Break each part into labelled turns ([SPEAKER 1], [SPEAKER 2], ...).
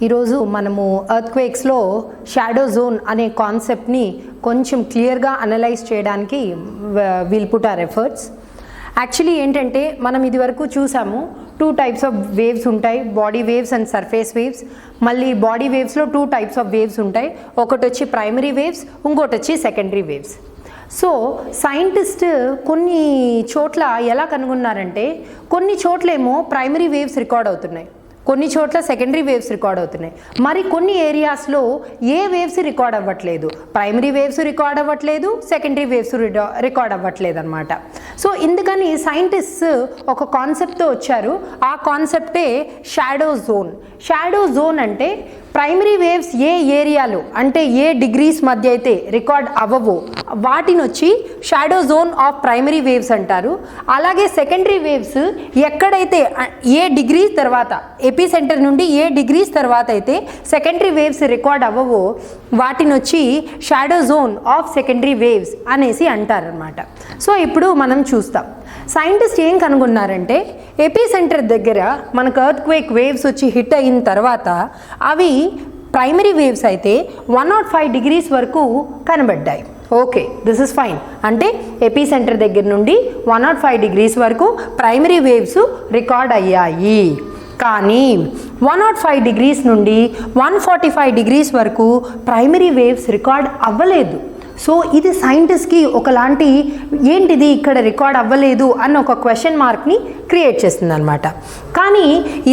[SPEAKER 1] ఈరోజు మనము ఎర్త్క్వేక్స్లో shadow zone అనే కాన్సెప్ట్ని కొంచెం క్లియర్గా అనలైజ్ చేయడానికి will put our efforts. Actually ఏంటంటే మనం ఇదివరకు చూసాము 2 types ఆఫ్ వేవ్స్ ఉంటాయి, body waves and surface waves. మళ్ళీ బాడీ వేవ్స్లో 2 types ఆఫ్ వేవ్స్ ఉంటాయి, ఒకటి వచ్చి ప్రైమరీ వేవ్స్, ఇంకోటి వచ్చి సెకండరీ వేవ్స్. సో సైంటిస్ట్ కొన్ని చోట్ల ఎలా కనుగొన్నారంటే కొన్ని చోట్లేమో ప్రైమరీ వేవ్స్ రికార్డ్ అవుతున్నాయి, కొన్ని చోట్ల సెకండరీ వేవ్స్ రికార్డ్ అవుతున్నాయి, మరి కొన్ని ఏరియాస్లో ఏ వేవ్స్ రికార్డ్ అవ్వట్లేదు, ప్రైమరీ వేవ్స్ రికార్డ్ అవ్వట్లేదు, సెకండరీ వేవ్స్ రికార్డ్ అవ్వట్లేదు అనమాట. సో ఇందుకని సైంటిస్ట్స్ ఒక కాన్సెప్ట్తో వచ్చారు, ఆ కాన్సెప్టే షాడో జోన్. షాడో జోన్ అంటే ప్రైమరీ వేవ్స్ ఏ ఏరియాలో అంటే ఏ డిగ్రీస్ మధ్య అయితే రికార్డ్ అవ్వవో వాటిని వచ్చి shadow zone of primary waves అంటారు. అలాగే సెకండరీ వేవ్స్ ఎక్కడైతే ఏ డిగ్రీస్ తర్వాత ఎపీ సెంటర్ నుండి ఏ డిగ్రీస్ తర్వాత అయితే సెకండరీ వేవ్స్ రికార్డ్ అవ్వవో వాటిని వచ్చి shadow zone of secondary waves అనేసి అంటారనమాట. సో ఇప్పుడు మనం చూస్తాం సైంటిస్ట్ ఏం కనుగొన్నారంటే ఎపీ సెంటర్ దగ్గర మనకు ఎర్త్క్వేక్ వేవ్స్ వచ్చి హిట్ అయిన తర్వాత అవి ప్రైమరీ వేవ్స్ అయితే 105 degrees వరకు కనబడ్డాయి. Okay, this is fine. అంటే ఎపీ సెంటర్ దగ్గర నుండి 105 degrees వరకు ప్రైమరీ వేవ్స్ రికార్డ్ అయ్యాయి. కానీ 105 degrees నుండి 145 degrees వరకు ప్రైమరీ వేవ్స్ రికార్డ్ అవ్వలేదు. సో ఇది సైంటిస్ట్కి ఒకలాంటి ఏంటిది ఇక్కడ రికార్డ్ అవ్వలేదు అన్న ఒక క్వశ్చన్ మార్క్ని క్రియేట్ చేస్తుంది అనమాట. కానీ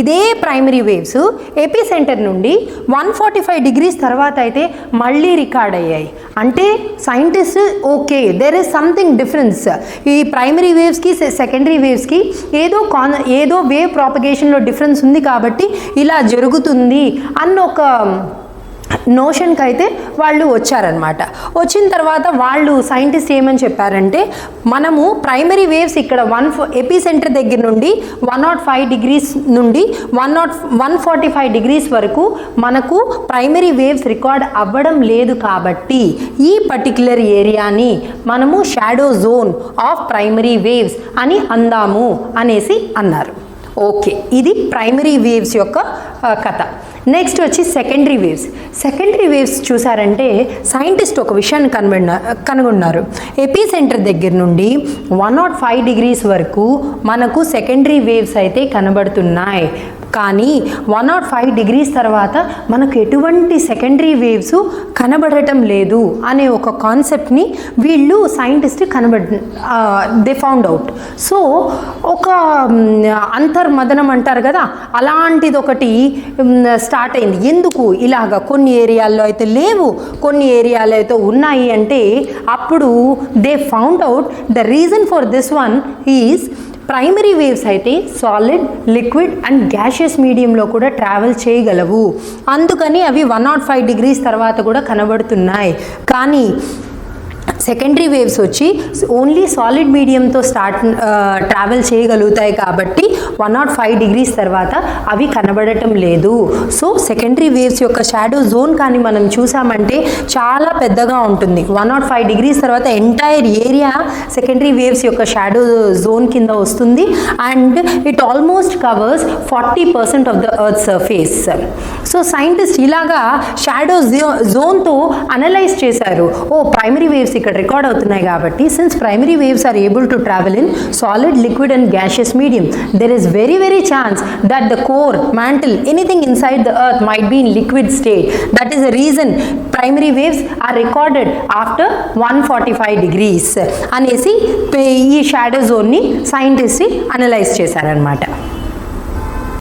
[SPEAKER 1] ఇదే ప్రైమరీ వేవ్స్ ఎపీ సెంటర్ నుండి 145 degrees తర్వాత అయితే మళ్ళీ రికార్డ్ అయ్యాయి. అంటే scientist okay there is something difference, ఈ ప్రైమరీ వేవ్స్కి సెకండరీ వేవ్స్కి ఏదో వేవ్ ప్రాపగేషన్లో డిఫరెన్స్ ఉంది కాబట్టి ఇలా జరుగుతుంది అన్న ఒక నోషన్కి అయితే వాళ్ళు వచ్చారనమాట. వచ్చిన తర్వాత వాళ్ళు సైంటిస్ట్ ఏమని చెప్పారంటే మనము ప్రైమరీ వేవ్స్ ఇక్కడ ఎపీ సెంటర్ దగ్గర నుండి 105 degrees నుండి 145 degrees వరకు మనకు ప్రైమరీ వేవ్స్ రికార్డ్ అవ్వడం లేదు కాబట్టి ఈ పర్టిక్యులర్ ఏరియాని మనము shadow zone of primary waves అని అందాము అనేసి అన్నారు. ఓకే, ఇది ప్రైమరీ వేవ్స్ యొక్క కథ. నెక్స్ట్ వచ్చి సెకండరీ వేవ్స్. సెకండరీ వేవ్స్ చూసారంటే సైంటిస్ట్ ఒక విషయాన్ని కనుగొన్నారు. ఎపీ సెంటర్ దగ్గర నుండి 105 degrees వరకు మనకు సెకండరీ వేవ్స్ అయితే కనబడుతున్నాయి. కానీ 105 degrees తర్వాత మనకు ఎటువంటి సెకండరీ వేవ్స్ కనబడటం లేదు అనే ఒక కాన్సెప్ట్ని వీళ్ళు scientist they found out. So ఒక అంతర్మదనం అంటారు కదా, అలాంటిది ఒకటి స్టార్ట్ అయింది. ఎందుకు ఇలాగా కొన్ని ఏరియాల్లో అయితే లేవు, కొన్ని ఏరియాలో అయితే ఉన్నాయి అంటే అప్పుడు they found out the reason for this one is primary waves అయితే సాలిడ్, లిక్విడ్ అండ్ గ్యాషియస్ మీడియంలో కూడా ట్రావెల్ చేయగలవు. అందుకని అవి 105 degrees తర్వాత కూడా కనబడుతున్నాయి. కానీ సెకండరీ వేవ్స్ వచ్చి ఓన్లీ సాలిడ్ మీడియంతో ట్రావెల్ చేయగలుగుతాయి కాబట్టి 105 degrees తర్వాత అవి కనబడటం లేదు. సో సెకండరీ వేవ్స్ యొక్క షాడో జోన్ కానీ మనం చూసామంటే చాలా పెద్దగా ఉంటుంది. 105 degrees తర్వాత ఎంటైర్ ఏరియా సెకండరీ వేవ్స్ యొక్క షాడో జోన్ కింద వస్తుంది and it almost covers 40% of the earth surface. So scientist ఇలాగా షాడో జోన్తో అనలైజ్ చేశారు. ప్రైమరీ వేవ్స్ ఇక్కడ రికార్డ్ అవుతున్నాయి కాబట్టి since primary waves are able to travel in solid, liquid and gaseous medium, there is very chance that the core, mantle, anything inside the earth might be in liquid state. That is the reason primary waves are recorded after 145 degrees అనేసి ఈ shadow జోన్ని scientist analyse చేశారనమాట.